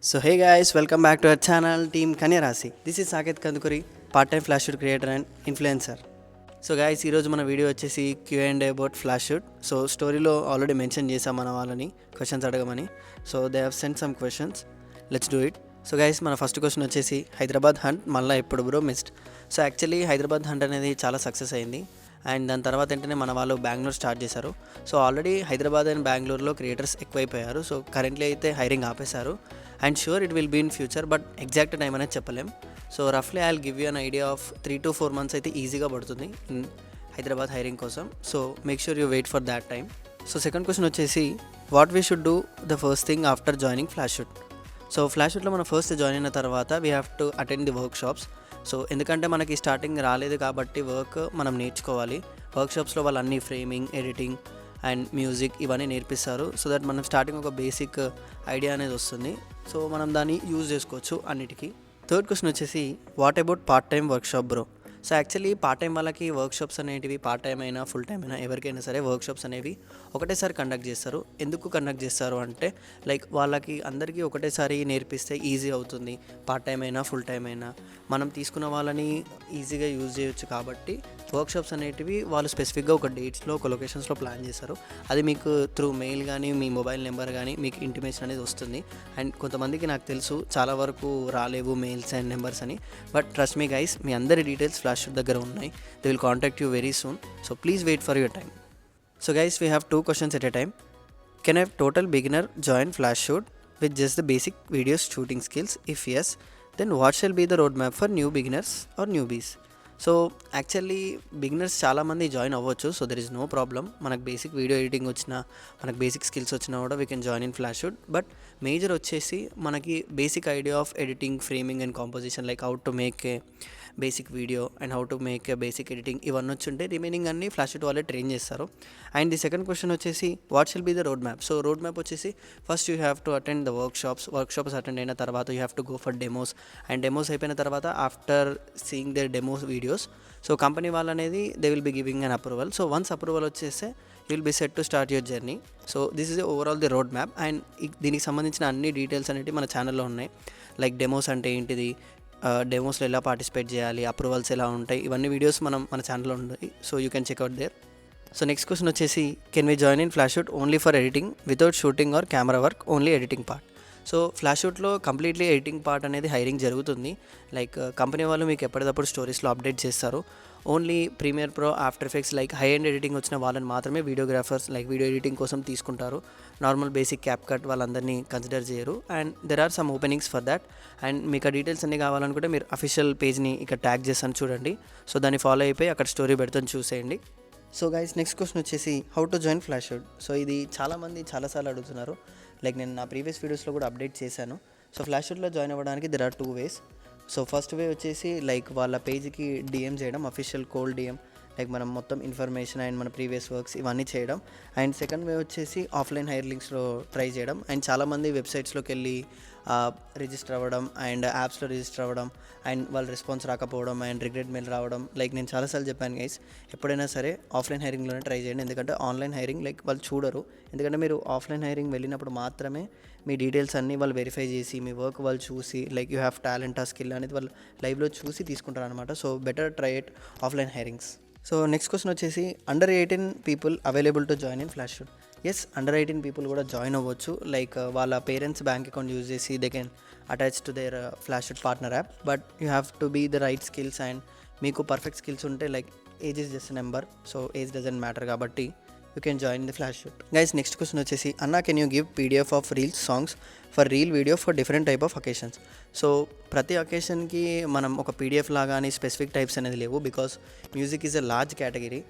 So hey guys, welcome back to our channel Team Kanyarasi. This is Saket Kandukuri, part-time flash shoot creator and influencer. So guys ఈరోజు మన video వచ్చేసి Q&A about flash shoot. So స్టోరీలో already mention చేసాం మన వాళ్ళని questions అడగమని. So they have send some questions, let's do it. So guys మన first question వచ్చేసి హైదరాబాద్ హంట్ మళ్ళీ ఎప్పుడు bro missed. So actually Hyderabad hunt అనేది చాలా సక్సెస్ అయింది అండ్ దాని తర్వాత ఏంటంటే మన వాళ్ళు బెంగళూరు స్టార్ట్ చేశారు. సో ఆల్రెడీ హైదరాబాద్ అండ్ బెంగళూరులో క్రియేటర్స్ ఎక్కువైపోయారు. సో కరెంట్లీ అయితే హైరింగ్ ఆపేశారు and sure it will be in future, but exact time అనేది చెప్పలేం. సో రఫ్లీ I will give you an idea of 3 to 4 months అయితే ఈజీగా పడుతుంది ఇన్ హైదరాబాద్ హైరింగ్ కోసం. So make sure you wait for that time. So second question వచ్చేసి what we should do the first thing after joining flash shoot. So flash షూట్లో మనం first join అయిన తర్వాత we have to attend the workshops. So ఎందుకంటే మనకి starting రాలేదు కాబట్టి work మనం నేర్చుకోవాలి. వర్క్షాప్స్లో వాళ్ళు అన్ని ఫ్రేమింగ్, ఎడిటింగ్ అండ్ మ్యూజిక్ ఇవన్నీ నేర్పిస్తారు. సో దట్ మనం స్టార్టింగ్ ఒక బేసిక్ ఐడియా అనేది వస్తుంది. సో మనం దాన్ని యూజ్ చేసుకోవచ్చు అన్నిటికీ. థర్డ్ క్వశ్చన్ వచ్చేసి what about part time workshop bro. So actually part time వాళ్ళకి వర్క్షాప్స్ అనేటివి పార్ట్ టైం అయినా ఫుల్ టైం అయినా ఎవరికైనా సరే వర్క్షాప్స్ అనేవి ఒకటేసారి కండక్ట్ చేస్తారు. ఎందుకు కండక్ట్ చేస్తారు అంటే లైక్ వాళ్ళకి అందరికీ ఒకటేసారి నేర్పిస్తే ఈజీ అవుతుంది. పార్ట్ టైం అయినా ఫుల్ టైం అయినా మనం తీసుకున్న వాళ్ళని ఈజీగా యూజ్ చేయొచ్చు కాబట్టి వర్క్షాప్స్ అనేటివి వాళ్ళు స్పెసిఫిక్గా ఒక డేట్స్లో ఒక లొకేషన్స్లో ప్లాన్ చేస్తారు. అది మీకు త్రూ మెయిల్ కానీ మీ మొబైల్ నెంబర్ కానీ మీకు ఇంటిమేషన్ అనేది వస్తుంది. అండ్ కొంతమందికి నాకు తెలుసు చాలా వరకు రాలేవు మెయిల్స్ అండ్ నెంబర్స్ అని, బట్ ట్రస్ట్ మీ గైస్, మీ అందరి డీటెయిల్స్ ఫ్లాష్ షూట్ దగ్గర ఉన్నాయి. They will contact you very soon. So please wait for your time. So guys we have 2 questions at a time. Can a total beginner join flash shoot with just the basic video shooting skills? If yes, then what shall be the roadmap for new beginners or newbies? So actually beginners చాలామంది join అవ్వచ్చు. So there is no problem. మనకు basic video editing వచ్చినా, మనకు basic skills వచ్చినా కూడా we can join in flash shoot. But major వచ్చేసి మనకి basic idea of editing, framing and composition, like how to make a basic video and how to make a basic editing ఇవన్నీ వచ్చుంటే remaining అన్ని flash shoot వాళ్ళే train చేస్తారు. And the second question వచ్చేసి what shall be the road map. So road map వచ్చేసి first you have to attend the workshops attend అయిన తర్వాత you have to go for demos. And demos అయిపోయిన తర్వాత after seeing their demos videos, so company వాళ్ళు అనేది they will be giving an approval. So once approval వచ్చేస్తే you will be set to start your journey. So this is overall the road map. And దీనికి సంబంధించిన అన్ని details అనేవి మన ఛానల్లో ఉన్నాయి. లైక్ డెమోస్ అంటే ఏంటిది, డెమోస్లో ఎలా పార్టిసిపేట్ చేయాలి, అప్రూవల్స్ ఎలా ఉంటాయి, ఇవన్నీ వీడియోస్ మన ఛానల్లో ఉన్నాయి. So you can check out there. So next question వచ్చేసి can we join in flash shoot only for editing without shooting or camera work, only editing part. So flash షూట్లో కంప్లీట్లీ ఎడిటింగ్ పార్ట్ అనేది hiring జరుగుతుంది. Like company వాళ్ళు మీకు ఎప్పటికప్పుడు స్టోరీస్లో update చేస్తారు. Only Premiere Pro, After Effects like high and editing వచ్చిన వాళ్ళని మాత్రమే వీడియోగ్రాఫర్స్ లైక్ వీడియో ఎడిటింగ్ కోసం తీసుకుంటారు. నార్మల్ బేసిక్ క్యాప్ కట్ వాళ్ళందరినీ కన్సిడర్ చేయరు. And there are some openings for that. And మీకు ఆ డీటెయిల్స్ అన్నీ కావాలనుకుంటే మీరు అఫీషియల్ పేజ్ని ఇక్కడ ట్యాగ్ చేస్తాను చూడండి. సో దాన్ని ఫాలో అయిపోయి అక్కడ స్టోరీ పెడతాను చూసేయండి. సో గైస్ నెక్స్ట్ క్వశ్చన్ వచ్చేసి how to join flash shoot. So ఇది చాలామంది చాలాసార్లు అడుగుతున్నారు. లైక్ నేను నా ప్రీవియస్ వీడియోస్లో కూడా అప్డేట్ చేశాను. సో ఫ్లాష్ షూట్లో జాయిన్ అవ్వడానికి there are 2 ways. So first way వచ్చేసి లైక్ వాళ్ళ పేజ్కి డిఎం చేయడం, అఫీషియల్ కోల్డ్ డిఎం, లైక్ మనం మొత్తం ఇన్ఫర్మేషన్ అండ్ మన ప్రీవియస్ వర్క్స్ ఇవన్నీ చేయడం. అండ్ సెకండ్ వే వచ్చేసి ఆఫ్లైన్ హైర్ లింక్స్లో ట్రై చేయడం. అండ్ చాలామంది వెబ్సైట్స్లోకి వెళ్ళి రిజిస్టర్ అవ్వడం అండ్ యాప్స్లో రిజిస్టర్ అవ్వడం అండ్ వాళ్ళ రెస్పాన్స్ రాకపోవడం అండ్ రిగ్రెట్ మెయిల్ రావడం. లైక్ నేను చాలాసార్లు చెప్పాను గైస్, ఎప్పుడైనా సరే ఆఫ్లైన్ హైరింగ్లోనే ట్రై చేయండి. ఎందుకంటే ఆన్లైన్ హైరింగ్ లైక్ వాళ్ళు చూడరు. ఎందుకంటే మీరు ఆఫ్లైన్ హైరింగ్ వెళ్ళినప్పుడు మాత్రమే మీ డీటెయిల్స్ అన్నీ వాళ్ళు వెరిఫై చేసి మీ వర్క్ వాళ్ళు చూసి లైక్ యూ హ్యావ్ టాలెంట్, ఆ స్కిల్ అనేది వాళ్ళు లైవ్లో చూసి తీసుకుంటారు అనమాట. So better try it offline hirings. So next question వచ్చేసి అండర్ 18 people available to join in flash shoot. Yes, under 18 people కూడా జాయిన్ అవ్వచ్చు. లైక్ వాళ్ళ పేరెంట్స్ బ్యాంక్ అకౌంట్ యూజ్ చేసి they can attach to their flash shoot partner app. But you have to be the right skills and మీకు perfect skills ఉంటే like age is just number. So age doesn't matter కాబట్టి you can join the flash shoot. Guys next question వచ్చేసి అన్నా can you give PDF of reels songs for reel video for different type of occasions. So ప్రతి అకేషన్కి మనం ఒక PDF లాగా అని specific types అనేది లేవు. Because music is a large category.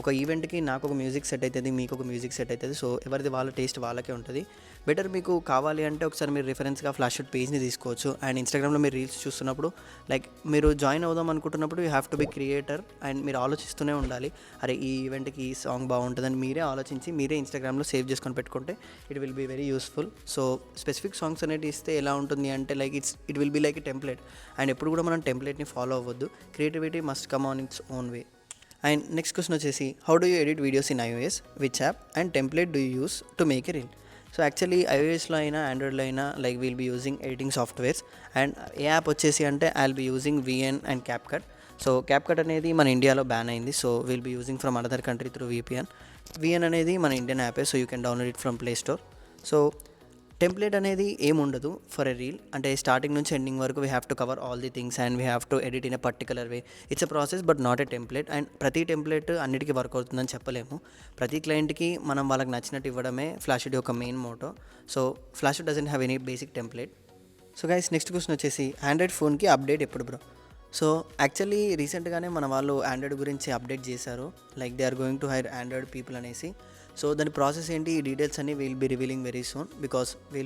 ఒక ఈవెంట్కి నాకు ఒక మ్యూజిక్ సెట్ అవుతుంది, మీకు ఒక మ్యూజిక్ సెట్ అవుతుంది. సో ఎవరిది వాళ్ళ టేస్ట్ వాళ్ళకే ఉంటుంది. బెటర్ మీకు కావాలి అంటే ఒకసారి మీరు రిఫరెన్స్గా ఫ్లాష్ షూట్ పేజ్ని తీసుకోవచ్చు. అండ్ ఇన్స్టాగ్రామ్లో మీరు రీల్స్ చూస్తున్నప్పుడు లైక్ మీరు జాయిన్ అవుదాం అనుకుంటున్నప్పుడు you have to be creator and మీరు ఆలోచిస్తూనే ఉండాలి. అరే ఈ ఈవెంట్కి ఈ సాంగ్ బాగుంటుందని మీరే ఆలోచించి మీరే ఇన్స్టాగ్రామ్లో సేవ్ చేసుకొని పెట్టుకుంటే it will be very useful. So specific songs అనేది ఇస్తే ఎలా ఉంటుంది అంటే like it will be like a template. And ఎప్పుడు కూడా మనం టెంప్లెట్ని ఫాలో అవ్వద్దు. Creativity must come on its own way. And next question వచ్చేసి how do you edit videos in iOS, which app and template do you use to make a reel. So actually ఐఓఎస్లో అయినా ఆండ్రాయిడ్లో అయినా like will be using editing softwares. And a app వచ్చేసి అంటే I'll be using VN and CapCut. So CapCut అనేది మన ఇండియాలో ban అయింది. So will be using from another country through VPN. VN అనేది మన ఇండియన్ యాపే, so you can download it from Play Store. So template అనేది ఏముండదు ఫర్ ఎ రీల్. అంటే స్టార్టింగ్ నుంచి ఎండింగ్ వరకు we have to cover all the things and we have to edit in a particular way. It's a process but not a template. And ప్రతి template అన్నిటికీ work అవుతుందని చెప్పలేము. ప్రతి క్లయింట్కి మనం వాళ్ళకి నచ్చినట్టు ఇవ్వడమే ఫ్లాష్షీట్ యొక్క main motto. So Flashsheet doesn't have any basic template. So guys next question వచ్చేసి ఆండ్రాయిడ్ ఫోన్కి అప్డేట్ ఎప్పుడు బ్రో? సో యాక్చువల్లీ రీసెంట్గానే మన వాళ్ళు ఆండ్రాయిడ్ గురించి అప్డేట్ చేశారు, like they are going to hire Android people అనేసి. సో దాని ప్రాసెస్ ఏంటి, ఈ డీటెయిల్స్ అన్ని will be revealing very soon, because we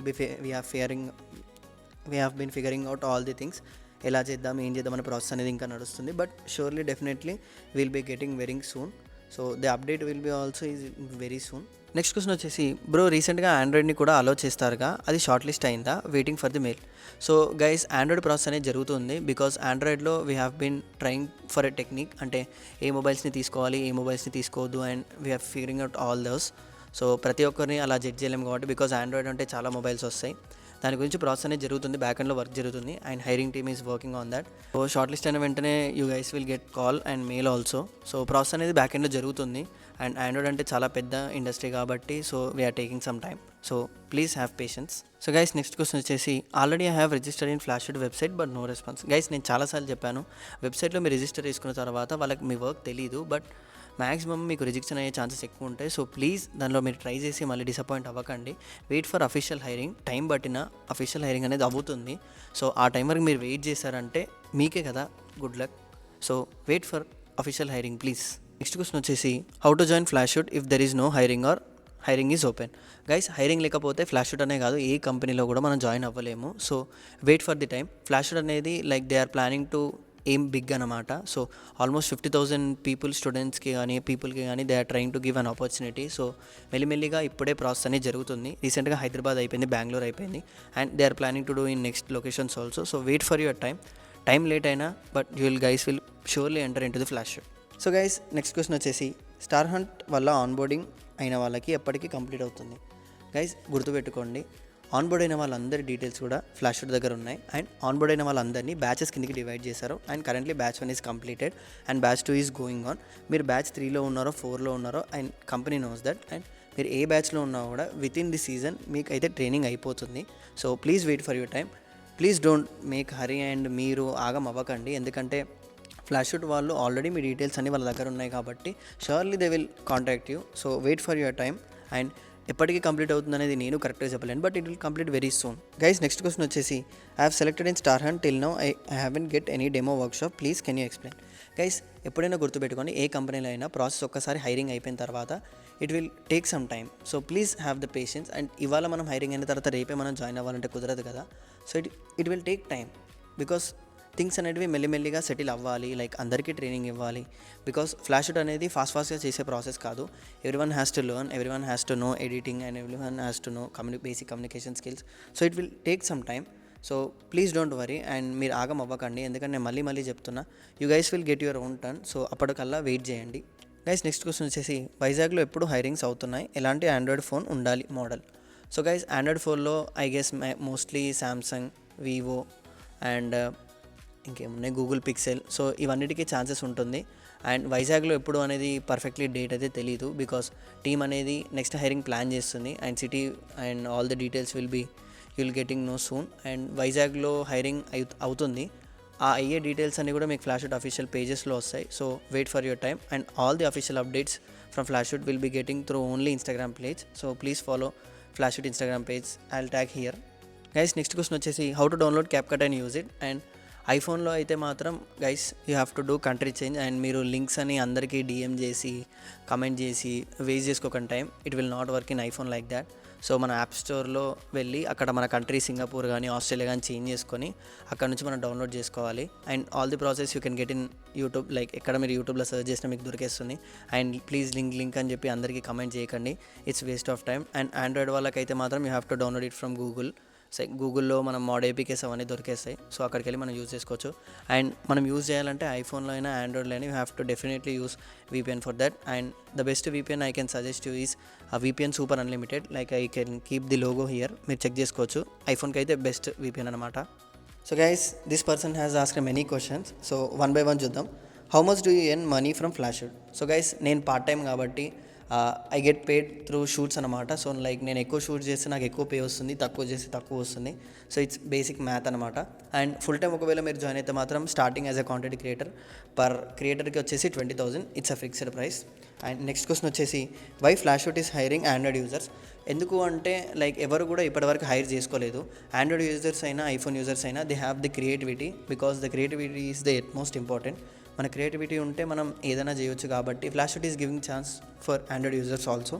have been figuring out all the things. ఎలా చేద్దాం ఏం చేద్దాం అనే ప్రాసెస్ అనేది ఇంకా నడుస్తుంది, but surely definitely will be getting very soon. So the update will be also is very soon. Next question వచ్చేసి bro రీసెంట్గా ఆండ్రాయిడ్ని కూడా అలో చేస్తారుగా, అది షార్ట్ లిస్ట్ అయిందా? Waiting for the mail. So guys Android process అనేది జరుగుతుంది, because ఆండ్రాయిడ్లో we have been trying for a technique, అంటే ఏ మొబైల్స్ని తీసుకోవాలి ఏ మొబైల్స్ని తీసుకోవద్దు, and we have figuring out all those. So ప్రతి ఒక్కరిని అలా జడ్జ్ చేయలేము కాబట్టి, బికాస్ ఆండ్రాయిడ్ అంటే చాలా మొబైల్స్ వస్తాయి, దాని గురించి ప్రాసెస్ అనేది జరుగుతుంది, బ్యాక్ ఎండ్లో వర్క్ జరుగుతుంది, and hiring team is working on that. So short list అయిన వెంటనే you guys will get call and mail also. So process అనేది బ్యాక్ ఎండ్లో జరుగుతుంది, అండ్ ఆండ్రాయిడ్ అంటే చాలా పెద్ద ఇండస్ట్రీ కాబట్టి so we're taking some time. So please have patience. So guys next question వచ్చేసి already I have registered in Flashsheet website but no response. Guys నేను చాలాసార్లు చెప్పాను, వెబ్సైట్లో మీరు రిజిస్టర్ చేసుకున్న తర్వాత వాళ్ళకి మీ వర్క్ తెలీదు, బట్ మ్యాక్సిమం మీకు రిజెక్షన్ అయ్యే ఛాన్సెస్ ఎక్కువ ఉంటాయి. సో ప్లీజ్ దానిలో మీరు ట్రై చేసి మళ్ళీ డిసప్పాయింట్ అవ్వకండి. Wait for official hiring. Time పట్టిన అఫీషియల్ హైరింగ్ అనేది అవుతుంది. సో ఆ టైం వరకు మీరు వెయిట్ చేశారంటే మీకే కదా good luck. So wait for official hiring please. Next question వచ్చేసి how to join Flashsheet if there is no hiring or hiring is open. Guys hiring లేకపోతే ఫ్లాష్షీట్ అనే కాదు ఏ కంపెనీలో కూడా మనం జాయిన్ అవ్వలేము. So wait for the time. Flashsheet అనేది like they are planning to ఏం బిగ్ అనమాట. సో ఆల్మోస్ట్ 50,000 పీపుల్ స్టూడెంట్స్కి కానీ పీపుల్కి కానీ they are trying to give an opportunity. So మెల్లిమెల్లిగా ఇప్పుడే ప్రాసెస్ అనేది జరుగుతుంది. రీసెంట్గా హైదరాబాద్ అయిపోయింది, బెంగళూరు అయిపోయింది, and they are planning to do in next locations also. So wait for your time late అయినా but you will guys will surely enter into the Flashsheet. So guys next question వచ్చేసి Star Hunt వల్ల onboarding అయిన వాళ్ళకి ఎప్పటికీ complete అవుతుంది? Guys గుర్తుపెట్టుకోండి, onboard అయిన వాళ్ళందరి డీటెయిల్స్ కూడా ఫ్లాష్షీట్ దగ్గర ఉన్నాయి, అండ్ ఆన్బోర్డ్ అయిన వాళ్ళందరినీ బ్యాచెస్ కిందకి డివైడ్ చేశారు, and currently batch 1 is completed and batch 2 is going on. మీరు బ్యాచ్ 3లో ఉన్నారో 4లో ఉన్నారో and company knows that, and మీరు ఏ బ్యాచ్లో ఉన్నా కూడా విత్ ఇన్ ది సీజన్ మీకు అయితే ట్రైనింగ్ అయిపోతుంది. So please wait for your time. Please don't make hurry and మీరు ఆగం అవ్వకండి, ఎందుకంటే ఫ్లాష్షీట్ వాళ్ళు ఆల్రెడీ మీ డీటెయిల్స్ అన్నీ వాళ్ళ దగ్గర ఉన్నాయి కాబట్టి surely they will contact you. So wait for your time. And ఎప్పటికీ కంప్లీట్ అవుతుంది అనేది నేను కరెక్ట్గా చెప్పలేను, but it will complete very soon. Guys next question వచ్చేసి I have selected in Star Hunt till now I haven't get any demo workshop, please can you explain. Guys ఎప్పుడైనా గుర్తుపెట్టుకోండి, ఏ కంపెనీలో అయినా ప్రాసెస్ ఒక్కసారి హైరింగ్ అయిపోయిన తర్వాత it will take some time. So please have the patience. And ఇవాళ మనం hiring అయిన తర్వాత రేపే మనం జాయిన్ అవ్వాలంటే కుదరదు కదా. So it will take time, because things అనేవి మెల్లిమెల్లిగా సెటిల్ అవ్వాలి, లైక్ అందరికీ ట్రైనింగ్ ఇవ్వాలి, బికాస్ ఫ్లాష్షీట్ అనేది ఫాస్ట్గా చేసే ప్రాసెస్ కాదు. Everyone has to learn, everyone has to know editing, and everyone has to know basic communication skills. So it will take some time. So please don't worry, and మీరు ఆగం అవ్వకండి, ఎందుకంటే నేను మళ్ళీ చెప్తున్నా, you guys will get your own turn. So అప్పటికల్లా wait చేయండి. Guys next question వచ్చేసి వైజాగ్లో ఎప్పుడు హైరింగ్స్ అవుతున్నాయి, ఎలాంటి ఆండ్రాయిడ్ ఫోన్ ఉండాలి మోడల్? సో గైస్ ఆండ్రాయిడ్ ఫోన్లో I guess mostly Samsung, Vivo and ఇంకేమున్నాయి గూగుల్ పిక్సెల్. సో ఇవన్నిటికీ ఛాన్సెస్ ఉంటుంది. అండ్ వైజాగ్లో ఎప్పుడు అనేది పర్ఫెక్ట్లీ డేట్ అయితే తెలీదు, బికాస్ టీమ్ అనేది నెక్స్ట్ హైరింగ్ ప్లాన్ చేస్తుంది, and city and all the details will getting no soon. And వైజాగ్లో హైరింగ్ అవుతుంది, ఆ అయ్యే డీటెయిల్స్ అన్నీ కూడా మీకు ఫ్లాష్షీట్ అఫీషియల్ పేజెస్లో వస్తాయి. So wait for your time, and all the official updates from Flashsheet will be getting through only Instagram page. So please follow Flashsheet Instagram page, I will tag here. Guys next question వచ్చేసి how to download CapCut and use it. And ఐఫోన్లో అయితే మాత్రం guys you have to do country change, and మీరు links అని అందరికీ DM చేసి comment చేసి waste చేసుకోకండి time. It will not work in iPhone like that. So మన యాప్ స్టోర్లో వెళ్ళి అక్కడ మన కంట్రీ సింగపూర్ కానీ ఆస్ట్రేలియా కానీ చేంజ్ చేసుకొని అక్కడ నుంచి మనం డౌన్లోడ్ చేసుకోవాలి. And all the process you can get in YouTube, like ఎక్కడ మీరు యూట్యూబ్లో సర్చ్ చేసినా మీకు దొరికేస్తుంది. అండ్ ప్లీజ్ లింక్ అని చెప్పి అందరికీ కమెంట్ చేయకండి, it's waste of time. And Android వాళ్ళకైతే మాత్రం you have to download it from Google. So గూగుల్లో మనం మోడ్ ఏపీకేస్ అవన్నీ దొరికేస్తాయి. సో అక్కడికి వెళ్ళి మనం యూజ్ చేసుకోవచ్చు. అండ్ మనం యూజ్ చేయాలంటే ఐఫోన్లో అయినా ఆండ్రాయిడ్లో అయినా you have to definitely use VPN for that. And the best VPN I can suggest you is VPN super unlimited. Like I can keep the logo here, మీరు చెక్ చేసుకోవచ్చు. ఐఫోన్కి అయితే బెస్ట్ VPN అనమాట. So guys, this person has asked many questions. So one by one చూద్దాం. How much do you earn money from Flashwood? So guys, నేను part time కాబట్టి I get paid through shoots అనమాట. So like నేను ఎక్కువ shoots చేస్తే నాకు ఎక్కువ pay వస్తుంది, తక్కువ చేస్తే తక్కువ వస్తుంది. సో ఇట్స్ బేసిక్ మ్యాథ్ అనమాట. అండ్ ఫుల్ టైం ఒకవేళ మీరు జాయిన్ అయితే మాత్రం starting as a content creator per క్రియేటర్కి వచ్చేసి 20,000. It's a fixed price. And next question వచ్చేసి, why Flashwood is hiring Android users? ఎందుకు అంటే లైక్ ఎవరు కూడా ఇప్పటివరకు హైర్ చేసుకోలేదు. ఆండ్రాయిడ్ యూజర్స్ అయినా ఐఫోన్ యూజర్స్ అయినా they have the creativity, because the creativity is the most important. మన క్రియేటివిటీ ఉంటే మనం ఏదైనా చేయొచ్చు. కాబట్టి Flashwood is giving chance for Android users also.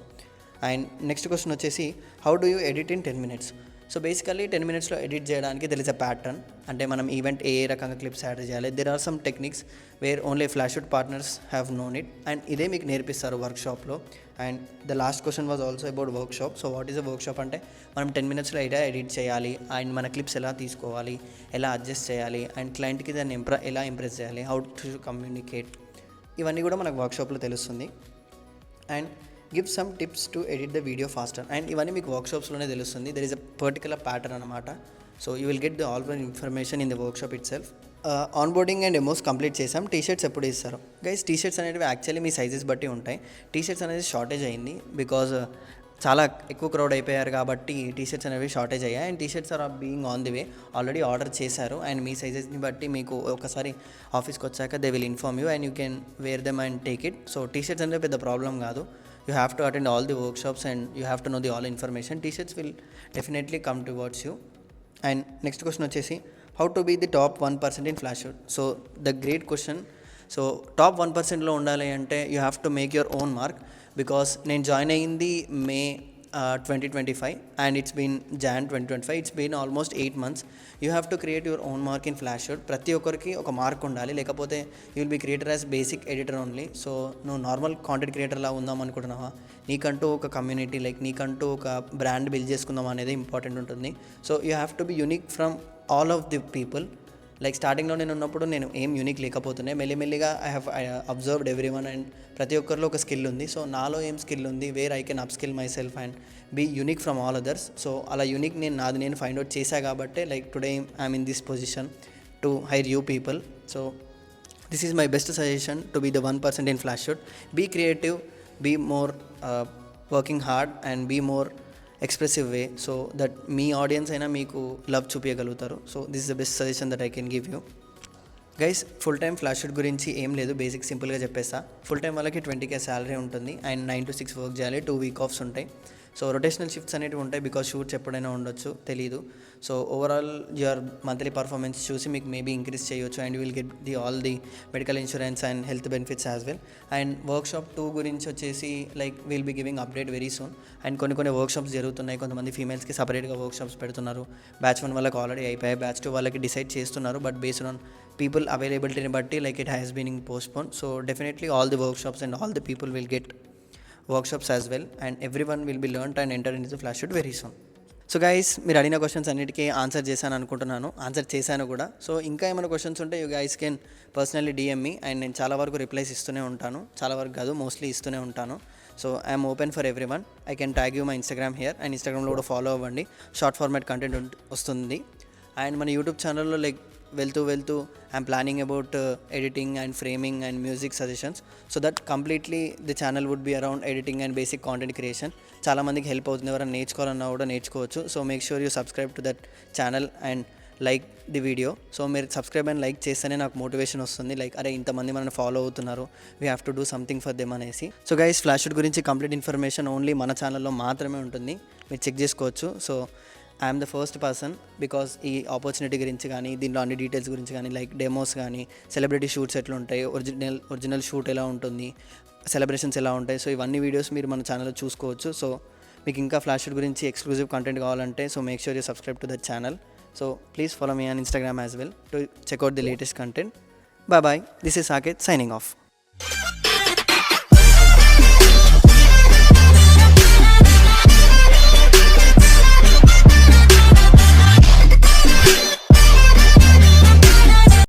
And next question వచ్చేసి, how do you edit in 10 minutes? So basically 10 minutesలో edit చేయడానికి there is a pattern. అంటే మనం ఈవెంట్ ఏ రకంగా క్లిప్స్ యాడ్ చేయాలి, there are some techniques where only Flashwood partners have known it. And ఇదే మీకు నేర్పిస్తారు వర్క్షాప్లో. And the last question was also about workshop. So what is a workshop అంటే మనం 10 minutesలో ఎలా ఎడిట్ చేయాలి, అండ్ మన క్లిప్స్ ఎలా తీసుకోవాలి, ఎలా అడ్జస్ట్ చేయాలి, అండ్ క్లయింట్కి దాన్ని ఎలా ఇంప్రెస్ చేయాలి, హౌ టు కమ్యూనికేట్, ఇవన్నీ కూడా మనకు వర్క్షాప్లో తెలుస్తుంది. And give some tips to edit the video faster. And ఇవన్నీ మీకు వర్క్షాప్స్లోనే తెలుస్తుంది. There is a particular pattern అనమాట. So you will get the all information in the workshop itself. Onboarding and demos complete చేసాం. T-shirts ఎప్పుడు ఇస్తారు? Guys, T-shirts అనేవి actually మీ సైజెస్ బట్టి ఉంటాయి. టీషర్ట్స్ అనేది షార్టేజ్ అయింది బికాజ్ చాలా ఎక్కువ క్రౌడ్ అయిపోయారు కాబట్టి టీషర్ట్స్ అనేవి షార్టేజ్ అయ్యాయి. And t shirts are being on the way. Already order చేశారు. అండ్ మీ సైజెస్ని బట్టి మీకు ఒకసారి ఆఫీస్కి వచ్చాక they will inform you and you can wear them and take it. So t shirts అనేవి పెద్ద ప్రాబ్లం కాదు. You have to attend all the workshops and you have to know the all information. T-shirts will definitely come towards you. And next question వచ్చేసి, how to be the top 1% in Flashwood? So the great question. So top 1%లో ఉండాలి అంటే you have to make your own mark. Because నేను join అయ్యింది May 2025 and it's been Jan 2025. It's been almost 8 months. You have to create your own mark in Flashwood. ప్రతి ఒక్కరికి ఒక mark ఉండాలి, లేకపోతే you will be creator as basic editor only. So నువ్వు normal content క్రియేటర్లా ఉందాం అనుకుంటున్నావా, నీకంటూ ఒక కమ్యూనిటీ లైక్ నీకంటూ ఒక బ్రాండ్ బిల్డ్ చేసుకుందాం అనేది ఇంపార్టెంట్ ఉంటుంది. So you have to be unique from all of the people. Like స్టార్టింగ్లో నేను ఉన్నప్పుడు నేను ఏం యూనిక్ లేకపోతున్నాయి. మెల్లిమెల్లిగా I observed every one and ప్రతి ఒక్కరిలో ఒక స్కిల్ ఉంది. సో నాలో ఏం స్కిల్ ఉంది, where I can upskill myself and be unique from all others. So అలా యూనిక్ నేను ఫైండ్ అవుట్ చేశా కాబట్టి like today I'm in this position to hire you people. So this is my best suggestion to be the 1% in Flashwood. Be creative, be more working hard and be more expressive way so that మీ audience అయినా మీకు love చూపించగలుగుతారు. So this is the best suggestion that I can give you guys. Full time Flashwood గురించి ఏం లేదు, basic సింపుల్గా చెప్పేస్తా. Full time వాళ్ళకి 20K శాలరీ ఉంటుంది అండ్ 9 to 6 వర్క్ చేయాలి. 2 week offs ఉంటాయి. సో రొటేషనల్ షిఫ్ట్స్ అనేవి ఉంటాయి బికాస్ షూట్స్ ఎప్పుడైనా ఉండొచ్చు, తెలీదు. So overall your monthly performance చూసి మీకు మేబీ ఇంక్రీజ్ చేయొచ్చు and you will get all the medical insurance and health benefits as well. And workshop 2 గురించి వచ్చేసి like will be giving update very soon. And కొన్ని workshops జరుగుతున్నాయి. కొంతమంది ఫీమేల్స్కి సపరేట్గా workshops పెడుతున్నారు. బ్యాచ్ 1 వాళ్ళకి ఆల్రెడీ అయిపోయాయి, బ్యాచ్ 2 వాళ్ళకి డిసైడ్ చేస్తున్నారు. బట్ బేస్డ్ ఆన్ పీపుల్ అవైలబిలిటీని బట్టి like it has been postpone. So definitely all the workshops and all the people will get workshops as well and everyone will be learned and enter into the Flashwood very soon. So guys, మీరు అడిగిన questions అన్నిటికీ answer చేశాను కూడా. So ఇంకా ఏమైనా questions ఉంటే you guys can personally DM me and నేను చాలా వరకు రిప్లైస్ ఇస్తూనే ఉంటాను. చాలా వరకు కాదు, మోస్ట్లీ ఇస్తూనే ఉంటాను. So I'm open for everyone. I can tag you my Instagram here and ఇన్స్టాగ్రామ్లో కూడా ఫాలో అవ్వండి. షార్ట్ ఫార్మాట్ కంటెంట్ వస్తుంది. అండ్ మన యూట్యూబ్ ఛానల్లో లైక్ వెళ్తూ I'm planning about editing and framing and music suggestions. So that completely the channel would be around editing and basic content creation. చాలామందికి help అవుతుంది. ఎవరైనా నేర్చుకోవాలన్నా కూడా నేర్చుకోవచ్చు. So make sure you subscribe to that channel and like the video. So మీరు subscribe and like చేస్తేనే నాకు motivation వస్తుంది. లైక్ అరే ఇంతమంది మనల్ని ఫాలో అవుతున్నారు, we have to do something for them అనేసి. సో గైస్, ఫ్లాష్వుడ్ గురించి కంప్లీట్ ఇన్ఫర్మేషన్ ఓన్లీ మన ఛానల్లో మాత్రమే ఉంటుంది, మీరు చెక్ చేసుకోవచ్చు. So I'm the first person because ఈ ఆపర్చునిటీ గురించి కానీ దీంట్లో అన్ని డీటెయిల్స్ గురించి కానీ లైక్ డెమోస్ కానీ సెలబ్రిటీ షూట్స్ ఎట్లా ఉంటాయి, ఒరిజినల్ షూట్ ఎలా ఉంటుంది, సెలబ్రేషన్స్ ఎలా ఉంటాయి, సో ఇవన్నీ వీడియోస్ మీరు మన ఛానల్లో చూసుకోవచ్చు. సో మీకు ఇంకా ఫ్లాష్వుడ్ గురించి ఎక్స్క్లూజివ్ కంటెంట్ కావాలంటే so make sure you subscribe to that channel. So please follow me on Instagram as well to check out the latest content. Bye bye. This is Saket signing off.